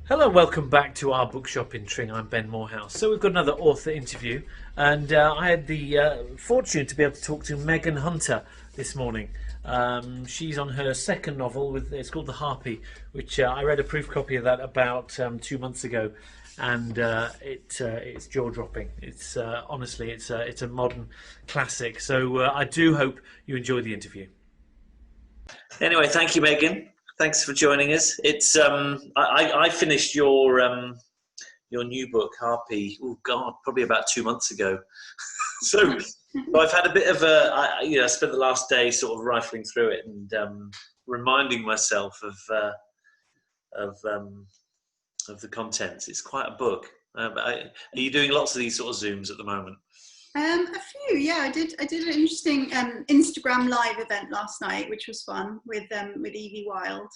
Hello, welcome back to Our Bookshop in Tring. I'm Ben Moorhouse. So we've got another author interview, and I had the fortune to be able to talk to Megan Hunter this morning. She's on her second novel, it's called The Harpy, which I read a proof copy of that about 2 months ago, and it's jaw-dropping. It's honestly, it's a modern classic. So I do hope you enjoy the interview. Anyway, thank you, Megan. Thanks for joining us. It's I finished your new book, Harpy. Oh God, probably about 2 months ago. so, I've had a bit of I spent the last day sort of rifling through it and reminding myself of the contents. It's quite a book. Are you doing lots of these sort of Zooms at the moment? A few, yeah. I did an interesting Instagram live event last night, which was fun with Evie Wild.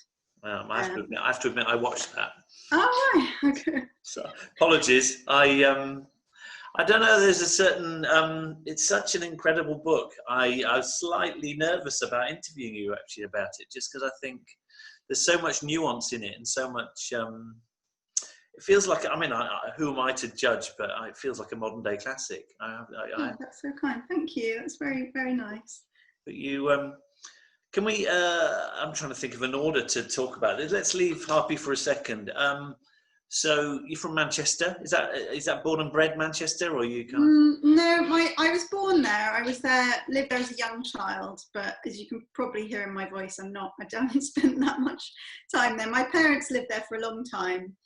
I have to admit, I watched that. Oh right, okay. So apologies. I don't know. There's a certain. It's such an incredible book. I was slightly nervous about interviewing you actually about it, just because I think there's so much nuance in it and so much. It feels like, I mean, who am I to judge? But it feels like a modern day classic. That's so kind. Thank you. That's very, very nice. But you, can we? I'm trying to think of an order to talk about it. Let's leave Harpy for a second. So you're from Manchester? Is that born and bred Manchester, or are you kind of? No, I was born there. I was there, lived there as a young child. But as you can probably hear in my voice, I haven't spent that much time there. My parents lived there for a long time.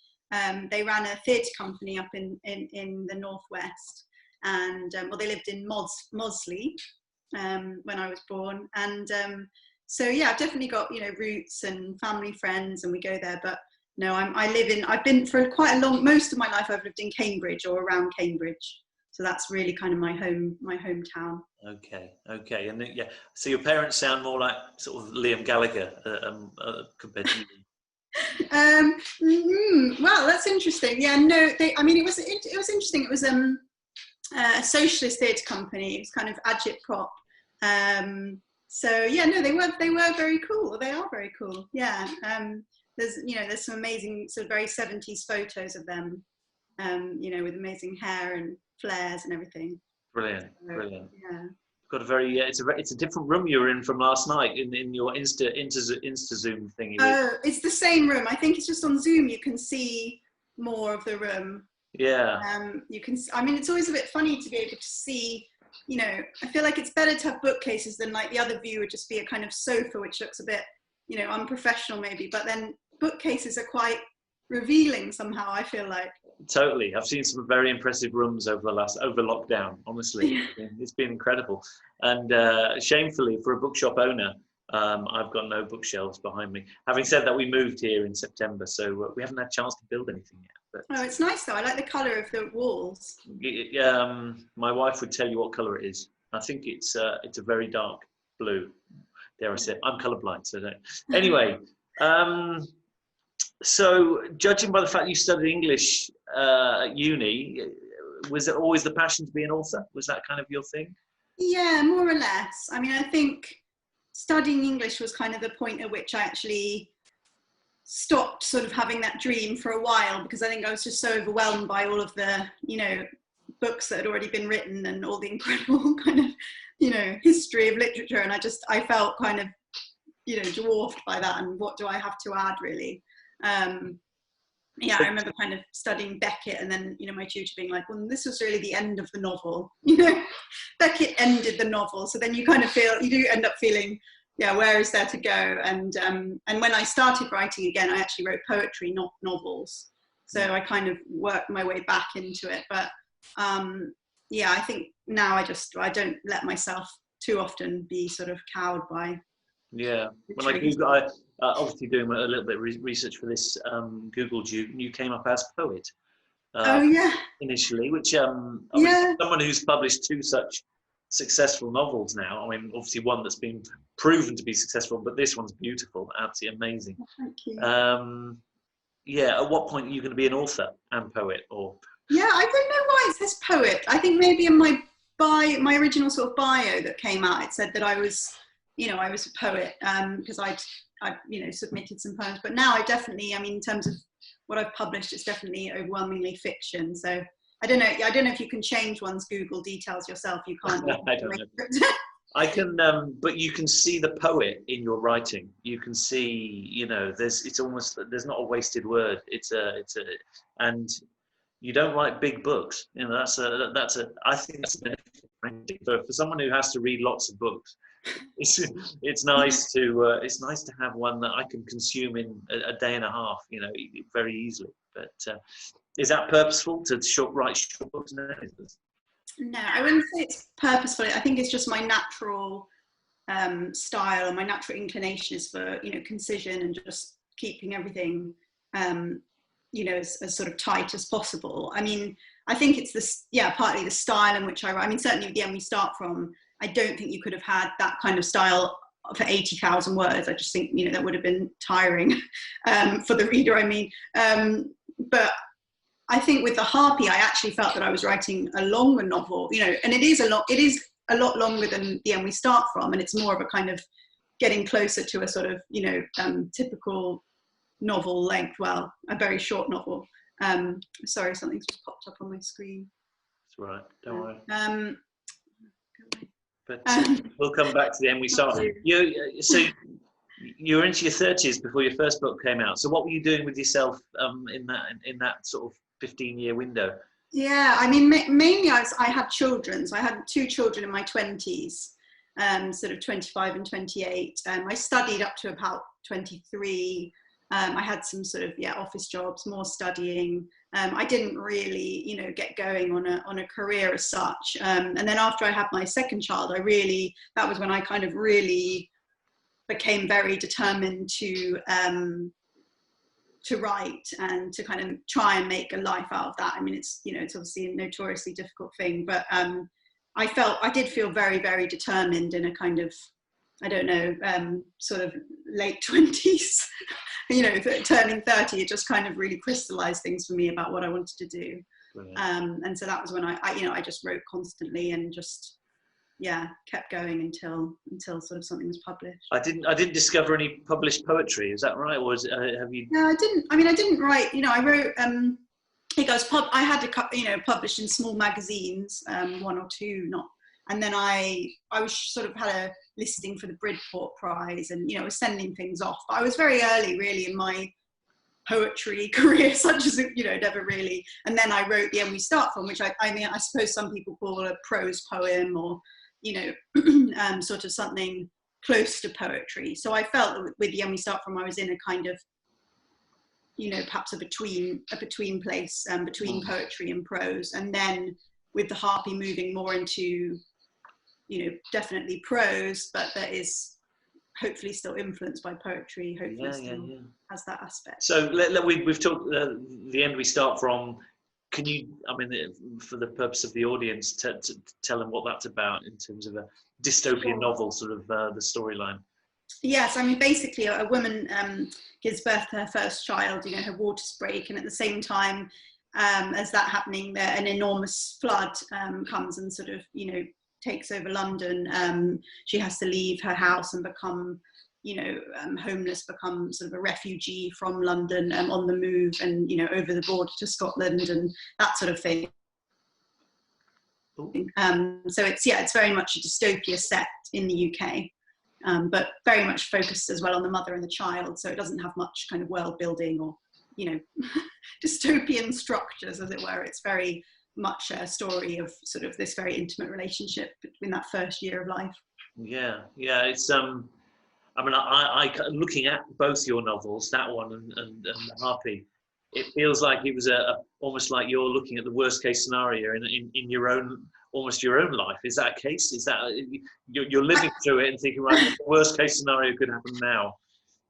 They ran a theatre company up in the northwest, and they lived in Mosley when I was born, and so yeah, I've definitely got roots and family, friends, and we go there. But no, I've been for quite a long, most of my life I've lived in Cambridge or around Cambridge, so that's really kind of my hometown. Okay, and yeah, so your parents sound more like sort of Liam Gallagher compared to you. Well, that's interesting. Yeah, no, it was interesting. It was a socialist theatre company. It was kind of agitprop. So yeah, no, they were very cool. They are very cool. Yeah. There's some amazing sort of very 70s photos of them. With amazing hair and flares and everything. Brilliant. Yeah. Got a very it's a different room you were in from last night in your Insta Zoom thing. Oh, it's the same room. I think it's just on Zoom you can see more of the room. Yeah. You can. I mean, it's always a bit funny to be able to see. I feel like it's better to have bookcases than like the other view would just be a kind of sofa, which looks a bit, unprofessional maybe. But then bookcases are quite revealing somehow, I feel like. Totally. I've seen some very impressive rooms over lockdown, honestly. It's been incredible. And shamefully, for a bookshop owner, I've got no bookshelves behind me. Having said that, we moved here in September, so we haven't had a chance to build anything yet. But, it's nice though. I like the colour of the walls. My wife would tell you what colour it is. I think it's a very dark blue. Dare I say, I'm colourblind, so don't. Anyway, so judging by the fact you studied English at uni, was it always the passion to be an author? Was that kind of your thing? Yeah, more or less. I mean, I think studying English was kind of the point at which I actually stopped sort of having that dream for a while, because I think I was just so overwhelmed by all of the, books that had already been written and all the incredible kind of, history of literature. And I felt kind of, dwarfed by that. And what do I have to add, really? I remember kind of studying Beckett, and then my tutor being like, well, this was really the end of the novel. Beckett ended the novel, so then you kind of you do end up feeling, yeah, where is there to go? And when I started writing again, I actually wrote poetry, not novels, so I kind of worked my way back into it. But I think now I don't let myself too often be sort of cowed by. Yeah, when I Googled, I obviously doing a little bit of research for this, Googled you, and you came up as poet. Oh yeah. Initially, which someone who's published two such successful novels now. I mean, obviously one that's been proven to be successful, but this one's beautiful, absolutely amazing. Oh, thank you. At what point are you going to be an author and poet, or? Yeah, I don't know why it says poet. I think maybe in my original sort of bio that came out, it said that I was a poet, because I'd submitted some poems. But now I definitely, in terms of what I've published, it's definitely overwhelmingly fiction. So I don't know if you can change one's Google details yourself. You can't. I don't know. I can, but you can see the poet in your writing. You can see, you know, it's almost, there's not a wasted word. And you don't write big books. You know, I think that's a benefit for someone who has to read lots of books. It's nice to have one that I can consume in a day and a half, you know, very easily. But is that purposeful to write short books now? No, I wouldn't say it's purposeful. I think it's just my natural style, and my natural inclination is for, you know, concision and just keeping everything, you know, as sort of tight as possible. I mean, I think it's this, partly the style in which I write. I mean, certainly with The End We Start From, I don't think you could have had that kind of style for 80,000 words. I just think, you know, that would have been tiring for the reader, I mean. But I think with the Harpy, I actually felt that I was writing a longer novel, you know, and it is a lot longer than The End We Start From, and it's more of a kind of getting closer to a sort of, you know, typical novel length, well, a very short novel. Sorry, something's just popped up on my screen. It's all right, don't worry. But we'll come back to The End We Start. So you were into your 30s before your first book came out. So what were you doing with yourself in that sort of 15-year window? Yeah, I mean, mainly I had children. So I had 2 children in my 20s, sort of 25 and 28. I studied up to about 23. I had some sort of office jobs, more studying. I didn't really, you know, get going on a career as such. And then after I had my second child, that was when I kind of really became very determined to write and to kind of try and make a life out of that. I mean, it's, you know, it's obviously a notoriously difficult thing, but I did feel very, very determined in a kind of, I don't know, sort of late 20s, you know, turning 30, it just kind of really crystallized things for me about what I wanted to do. And so that was when I just wrote constantly and just, kept going until sort of something was published. I didn't discover any published poetry. Is that right? Or have you? No, I didn't. I mean, I didn't write. You know, I wrote. I had to, you know, published in small magazines, 1 or 2, not. And then I was sort of had a listing for the Bridport Prize, and, you know, was sending things off. But I was very early, really, in my poetry career, such as, you know, never really. And then I wrote The End We Start From, which I mean, I suppose some people call a prose poem, or, you know, sort of something close to poetry. So I felt that with The End We Start From, I was in a kind of, you know, perhaps a between place, between poetry and prose. And then with the Harpy moving more into, you know, definitely prose, but that is hopefully still influenced by poetry, hopefully still has that aspect. So we've talked The End We Start From. Can you, I mean, for the purpose of the audience, to tell them what that's about in terms of a dystopian novel, sort of the storyline? Yes, I mean, basically a woman gives birth to her first child, you know, her waters break, and at the same time as that happening, an enormous flood comes and sort of, you know, takes over London. She has to leave her house and become, you know, homeless, become sort of a refugee from London, on the move, and, you know, over the border to Scotland and that sort of thing. So it's very much a dystopia set in the UK, but very much focused as well on the mother and the child. So it doesn't have much kind of world building or, you know, dystopian structures, as it were. It's very much a story of sort of this very intimate relationship between that first year of life. Yeah, it's I mean, I looking at both your novels, that one and Harpy, it feels like it was almost like you're looking at the worst case scenario in your own, almost your own life. Is that a case? Is that you're living through it and thinking, right, the worst case scenario could happen now?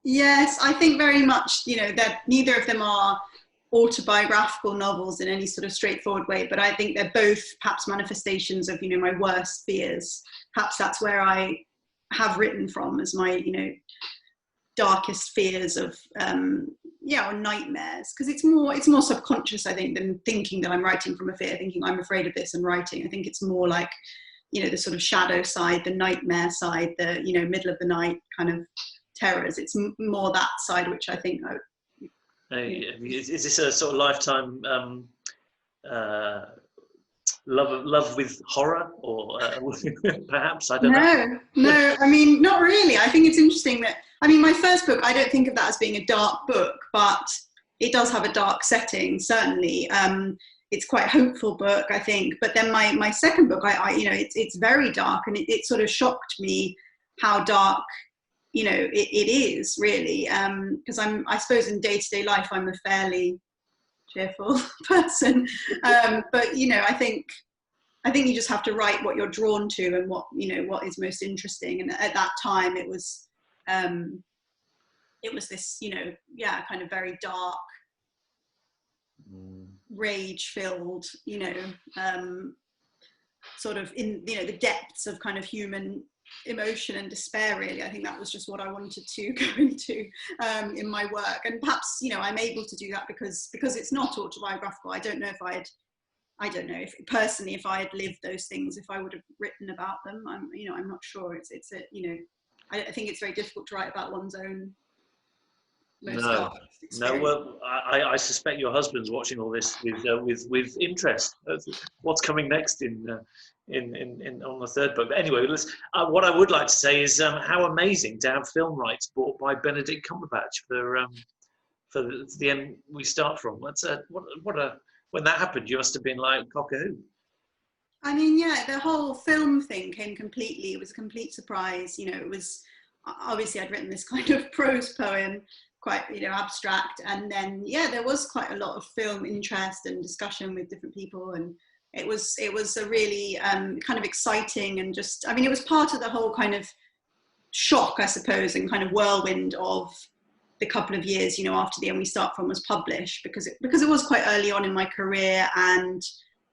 Yes, I think very much, you know, that neither of them are autobiographical novels in any sort of straightforward way, but I think they're both perhaps manifestations of, you know, my worst fears. Perhaps that's where I have written from, as my, you know, darkest fears of or nightmares, because it's more subconscious, I think, than thinking that I'm writing from a fear, thinking I'm afraid of this and writing. I think it's more like, you know, the sort of shadow side, the nightmare side, the, you know, middle of the night kind of terrors. It's more that side which I think Is this a sort of lifetime love with horror, or perhaps, I don't know. No, I mean, not really. I think it's interesting that, I mean, my first book, I don't think of that as being a dark book, but it does have a dark setting, certainly. It's quite a hopeful book, I think. But then my second book, it's very dark, and it sort of shocked me how dark, it is really. Because I suppose in day-to-day life, I'm a fairly cheerful person. But, I think you just have to write what you're drawn to and what is most interesting. And at that time, it was this, kind of very dark, rage-filled, sort of in, the depths of kind of human emotion and despair, really. I think that was just what I wanted to go into in my work. And perhaps, I'm able to do that because it's not autobiographical. I don't know if personally, if I had lived those things, if I would have written about them. I'm not sure. I think it's very difficult to write about one's own most dark experience. No. Well, I suspect your husband's watching all this with interest. What's coming next in on the third book? But anyway, what I would like to say is how amazing to have film rights bought by Benedict Cumberbatch for the end we start from. When that happened, you must have been like cock-a-hoop. I mean, yeah, the whole film thing came completely. It was a complete surprise. It was obviously I'd written this kind of prose poem, quite abstract, and then there was quite a lot of film interest and discussion with different people, and it was a really kind of exciting, and just, I mean, it was part of the whole kind of shock, I suppose, and kind of whirlwind of the couple of years, after The End We Start From was published, because it was quite early on in my career, and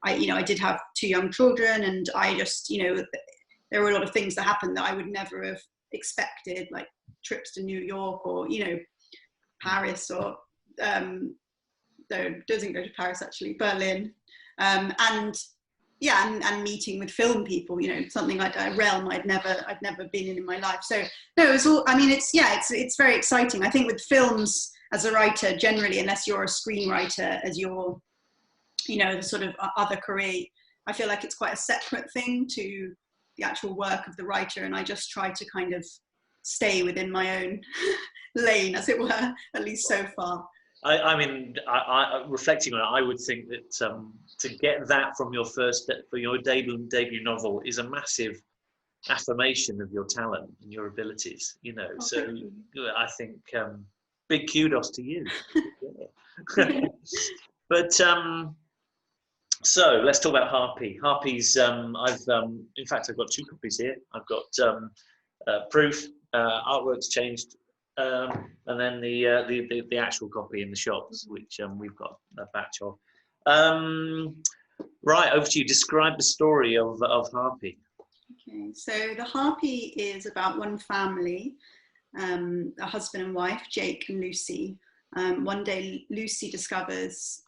I did have 2 young children, and I just, there were a lot of things that happened that I would never have expected, like trips to New York or, Paris, or no, doesn't go to Paris actually, Berlin, and meeting with film people, something like a realm I'd never been in my life. So no, it was all, I mean, it's very exciting. I think with films as a writer, generally, unless you're a screenwriter as your, the sort of other career, I feel like it's quite a separate thing to the actual work of the writer. And I just try to kind of stay within my own lane, as it were, at least so far. I mean, reflecting on it, I would think that to get that from your debut novel is a massive affirmation of your talent and your abilities. So I think big kudos to you. But so let's talk about Harpy. Harpy's in fact, I've got 2 copies here. I've got proof, artwork's changed. And then the actual copy in the shops, which we've got a batch of. Right, over to you. Describe the story of Harpy. Okay, so the Harpy is about one family, a husband and wife, Jake and Lucy. One day, Lucy discovers,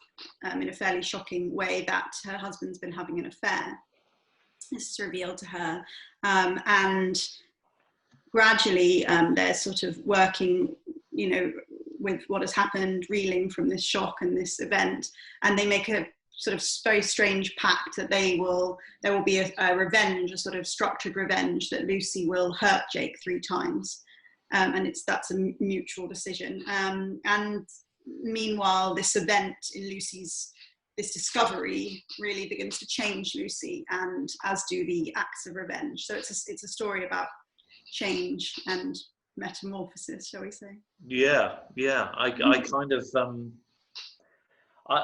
in a fairly shocking way, that her husband's been having an affair. This is revealed to her, and gradually they're sort of working, with what has happened, reeling from this shock and this event, and they make a sort of very strange pact that there will be a revenge, a sort of structured revenge, that Lucy will hurt Jake 3 times, and that's a mutual decision. And meanwhile, this event in Lucy's, this discovery, really begins to change Lucy, and as do the acts of revenge. So it's a story about change and metamorphosis, shall we say? Yeah. I kind of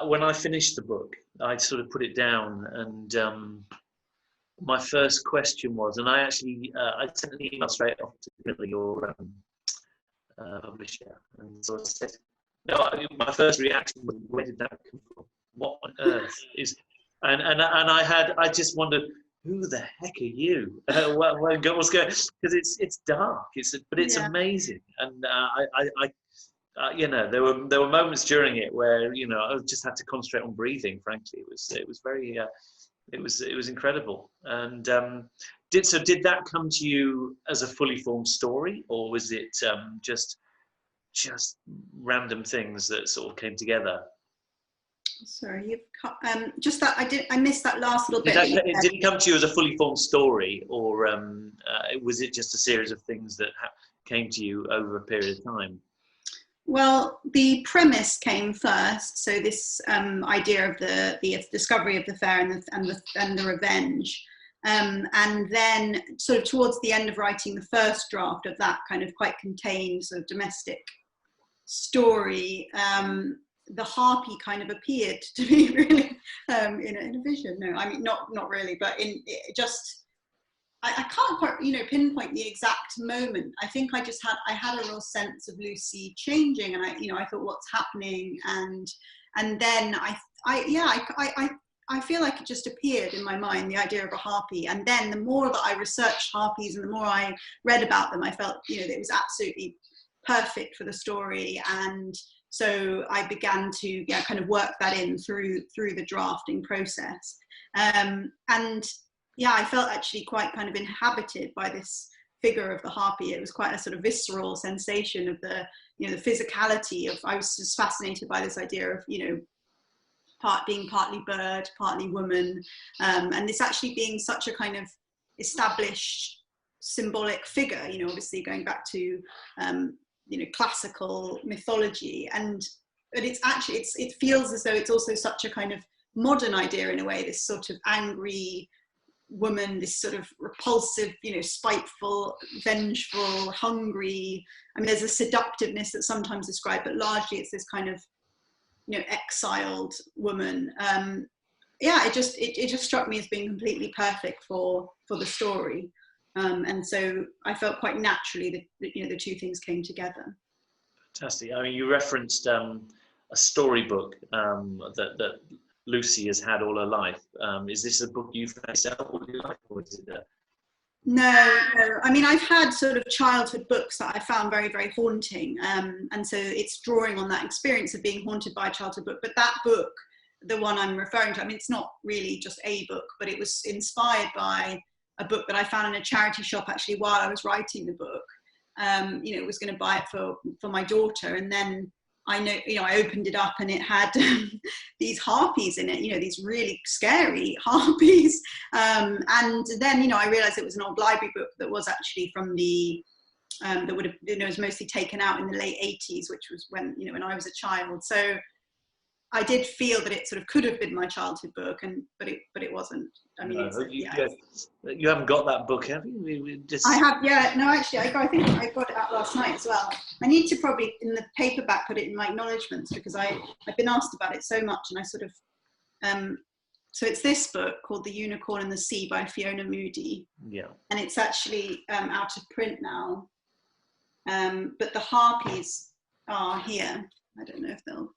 when I finished the book, I sort of put it down, and my first question was, and I actually I sent an email straight off to your publisher, and so I said, no, my first reaction was, where did that come from? What on earth is? And I just wondered, who the heck are you? What's going? Because it's dark. But it's amazing. And there were moments during it where I just had to concentrate on breathing. Frankly, it was very it was incredible. And did that come to you as a fully formed story, or was it just just random things that sort of came together? Sorry, you've cut, just that I missed that last little bit. Did it come to you as a fully formed story, or was it just a series of things that came to you over a period of time? Well, the premise came first. So this idea of the discovery of the fair and the revenge. And then sort of towards the end of writing the first draft of that kind of quite contained sort of domestic story, the Harpy kind of appeared to me really in a vision. No, I mean, not really, but I can't quite, pinpoint the exact moment. I think I had a real sense of Lucy changing, and I thought, what's happening? And then I feel like it just appeared in my mind, the idea of a harpy. And then the more that I researched harpies and the more I read about them, I felt, that it was absolutely perfect for the story. And so I began to kind of work that in through the drafting process. I felt actually quite kind of inhabited by this figure of the harpy. It was quite a sort of visceral sensation of the physicality of, I was just fascinated by this idea of, being partly bird, partly woman, and this actually being such a kind of established symbolic figure, obviously going back to, classical mythology. But it feels as though it's also such a kind of modern idea in a way, this sort of angry woman, this sort of repulsive, spiteful, vengeful, hungry. I mean, there's a seductiveness that's sometimes described, but largely it's this kind of, exiled woman. It just struck me as being completely perfect for the story. And so I felt quite naturally that the two things came together. Fantastic. I mean, you referenced a storybook that Lucy has had all her life. Is this a book you've had yourself all your life, or is it No. I mean, I've had sort of childhood books that I found very, very haunting. And so it's drawing on that experience of being haunted by a childhood book. But that book, the one I'm referring to, I mean, it's not really just a book, but it was inspired by a book that I found in a charity shop actually while I was writing the book. Was going to buy it for my daughter. And then I opened it up and it had these harpies in it, these really scary harpies. And then, I realized it was an old library book that was actually from that would have, was mostly taken out in the late 80s, which was when I was a child. So I did feel that it sort of could have been my childhood book, but it wasn't. I mean, you haven't got that book, have you? I have, yeah. No, actually, I think I got it out last night as well. I need to probably, in the paperback, put it in my acknowledgements, because I've been asked about it so much, and I sort of, so it's this book called The Unicorn and the Sea by Fiona Moody. Yeah. And it's actually out of print now. But the harpies are here. I don't know if they'll...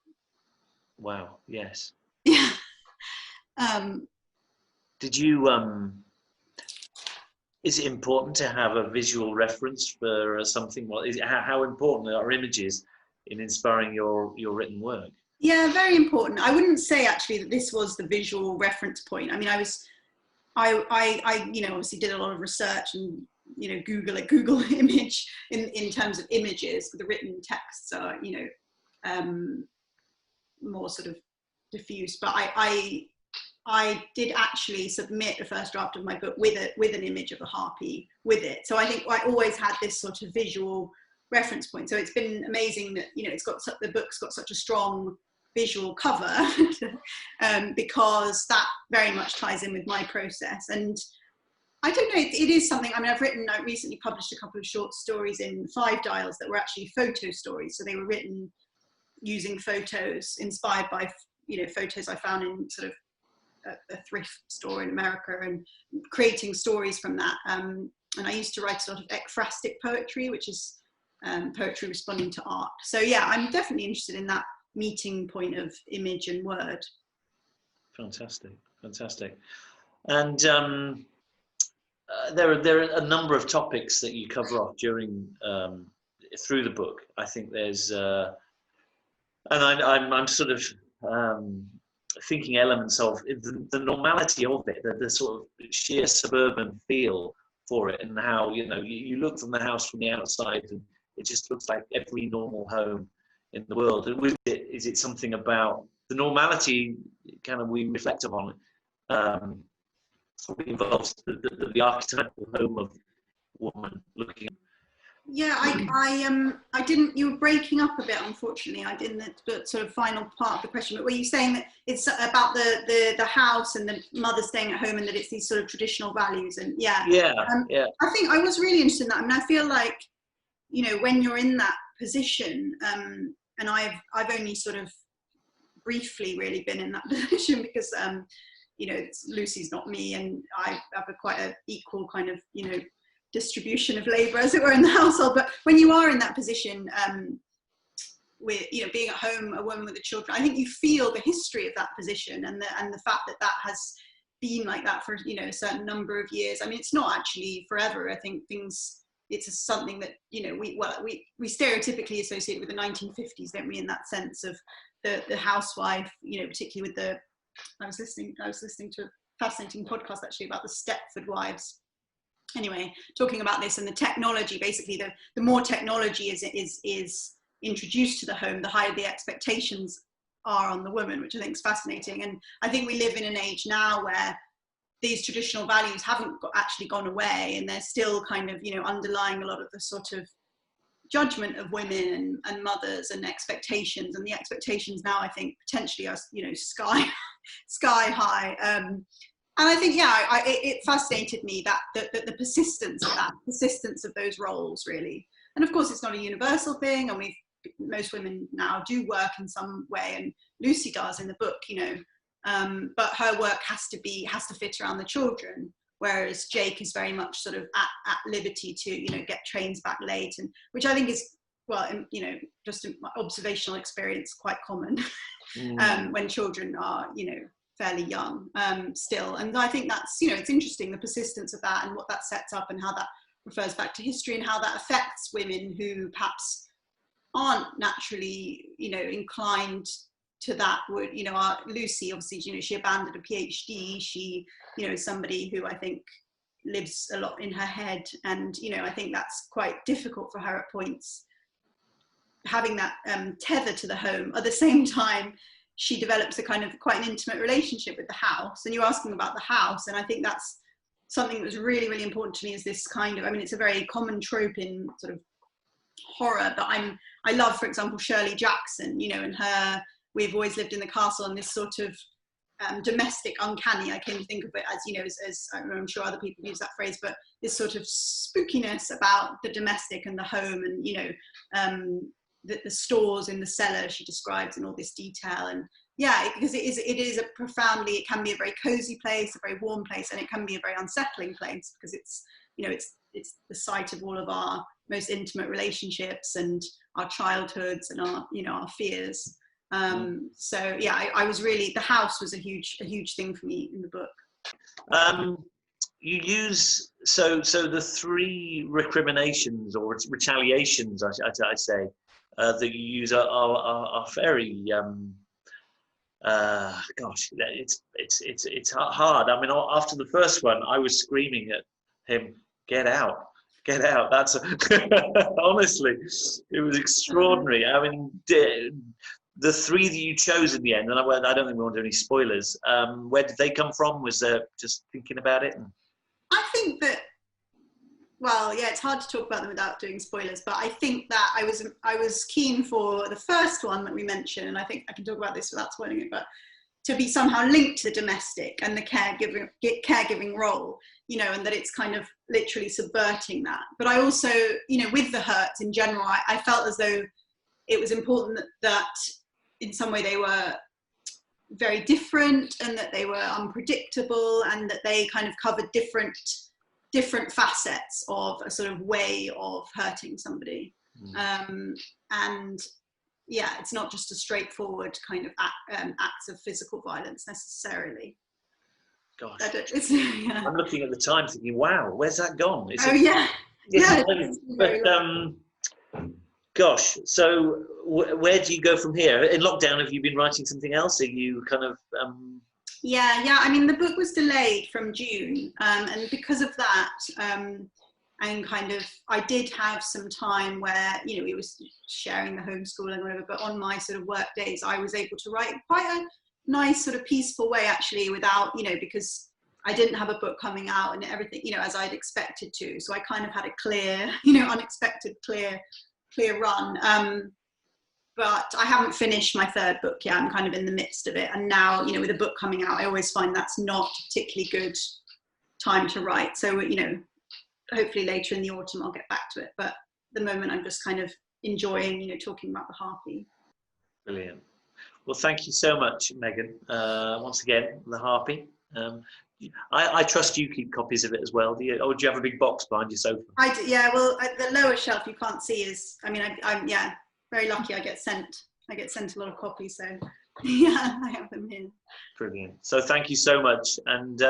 Wow, yes. Yeah. Did you, is it important to have a visual reference for something? How important are images in inspiring your written work? Yeah, very important. I wouldn't say actually that this was the visual reference point. I mean, I obviously did a lot of research and, Google image in terms of images. The written texts are, more sort of diffuse, but I did actually submit the first draft of my book with an image of a harpy with it. So I think I always had this sort of visual reference point. So it's been amazing that the book's got such a strong visual cover because that very much ties in with my process. And I don't know, it is something. I mean, I recently published a couple of short stories in 5 Dials that were actually photo stories. So they were written using photos inspired by photos I found in sort of a thrift store in America, and creating stories from that. And I used to write a lot of ekphrastic poetry, which is poetry responding to art. So yeah, I'm definitely interested in that meeting point of image and word. Fantastic. And there are a number of topics that you cover off during through the book. I think there's and I'm sort of thinking elements of the normality of it, the sort of sheer suburban feel for it, and how you look from the house from the outside, and it just looks like every normal home in the world. And with it, is it something about the normality kind of we reflect upon? Probably involves the archetypal home of woman looking. Yeah, I didn't. You were breaking up a bit, unfortunately. I didn't the sort of final part of the question. But were you saying that it's about the house and the mother staying at home, and that it's these sort of traditional values? And yeah. I think I was really interested in that. I mean, I feel like, you know, when you're in that position, and I've only sort of briefly really been in that position because you know, Lucy's not me, and I have quite an equal kind of, you know, distribution of labour, as it were, in the household. But when you are in that position, with, you know, being at home, a woman with the children, I think you feel the history of that position, and the fact that that has been like that for, you know, a certain number of years. I mean, it's not actually forever. I think it's something that, you know, we stereotypically associate with the 1950s, don't we, in that sense of the housewife, you know, particularly with the, I was listening to a fascinating podcast actually about the Stepford wives. Anyway, talking about this and the technology, basically the more technology is introduced to the home, the higher the expectations are on the woman, which I think is fascinating. And I think we live in an age now where these traditional values haven't actually gone away, and they're still kind of, you know, underlying a lot of the sort of judgment of women and mothers and expectations. And the expectations now, I think, potentially are, you know, sky high. And I think, yeah, it fascinated me that the persistence of those roles, really. And of course, it's not a universal thing, and most women now do work in some way, and Lucy does in the book, you know, but her work has to fit around the children, whereas Jake is very much sort of at liberty to, you know, get trains back late, and which I think is, well, you know, just in my observational experience, quite common when children are, you know, fairly young still. And I think that's, you know, it's interesting, the persistence of that and what that sets up, and how that refers back to history, and how that affects women who perhaps aren't naturally, you know, inclined to that. Would, you know, Lucy, obviously, you know, she abandoned a PhD. She, you know, is somebody who I think lives a lot in her head, and, you know, I think that's quite difficult for her at points, having that tether to the home. At the same time, she develops a kind of quite an intimate relationship with the house. And you're asking about the house, and I think that's something that was really, really important to me, is this kind of, I mean, it's a very common trope in sort of horror, but I love, for example, Shirley Jackson, you know, and her We've Always Lived in the Castle, and this sort of domestic uncanny, I came to think of it as, you know, as I'm sure other people use that phrase, but this sort of spookiness about the domestic and the home, and, you know, the stores in the cellar she describes in all this detail. And yeah, because it is a profoundly, it can be a very cozy place, a very warm place, and it can be a very unsettling place, because it's, you know, it's the site of all of our most intimate relationships and our childhoods and our, you know, our fears. So yeah, I was really, the house was a huge thing for me in the book. You use, so the three recriminations or retaliations, I say, that you use are very gosh, it's hard. I mean, after the first one, I was screaming at him, "Get out, get out!" That's honestly, it was extraordinary. I mean, the three that you chose in the end, and I don't think we want to do any spoilers. Where did they come from? Was there just thinking about it? I think that, well, yeah, it's hard to talk about them without doing spoilers, but I think that I was keen for the first one that we mentioned, and I think I can talk about this without spoiling it, but to be somehow linked to the domestic and the caregiving role, you know, and that it's kind of literally subverting that. But I also, you know, with the hurts in general, I felt as though it was important that in some way they were very different, and that they were unpredictable, and that they kind of covered different facets of a sort of way of hurting somebody. And yeah, it's not just a straightforward kind of acts of physical violence necessarily. Gosh, yeah. I'm looking at the time thinking, wow, where's that gone? Yeah. Gosh, so where do you go from here? In lockdown, have you been writing something else? Are you kind of... Yeah, I mean, the book was delayed from June, and because of that, and kind of, I did have some time where, you know, we was sharing the homeschooling or whatever, but on my sort of work days, I was able to write quite a nice sort of peaceful way, actually, without, you know, because I didn't have a book coming out and everything, you know, as I'd expected to. So I kind of had a clear, you know, unexpected, clear run. But I haven't finished my third book yet. I'm kind of in the midst of it. And now, you know, with a book coming out, I always find that's not a particularly good time to write. So, you know, hopefully later in the autumn I'll get back to it, but at the moment I'm just kind of enjoying, you know, talking about the Harpy. Brilliant. Well, thank you so much, Megan. Once again, the Harpy. I trust you keep copies of it as well. Do you? Or do you have a big box behind your sofa? I do, yeah. Well, the lower shelf you can't see is. I mean, I'm yeah, very lucky. I get sent a lot of copies, so yeah, I have them here. Brilliant. So thank you so much, and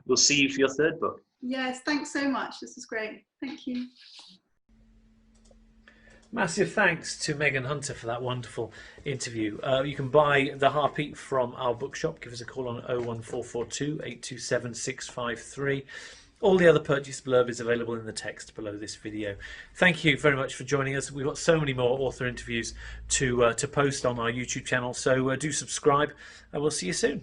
we'll see you for your third book. Yes, thanks so much. This is great. Thank you. Massive thanks to Megan Hunter for that wonderful interview. You can buy The Harpy from Our Bookshop. Give us a call on 01442 827 653. All the other purchase blurb is available in the text below this video. Thank you very much for joining us. We've got so many more author interviews to post on our YouTube channel, so do subscribe and we'll see you soon.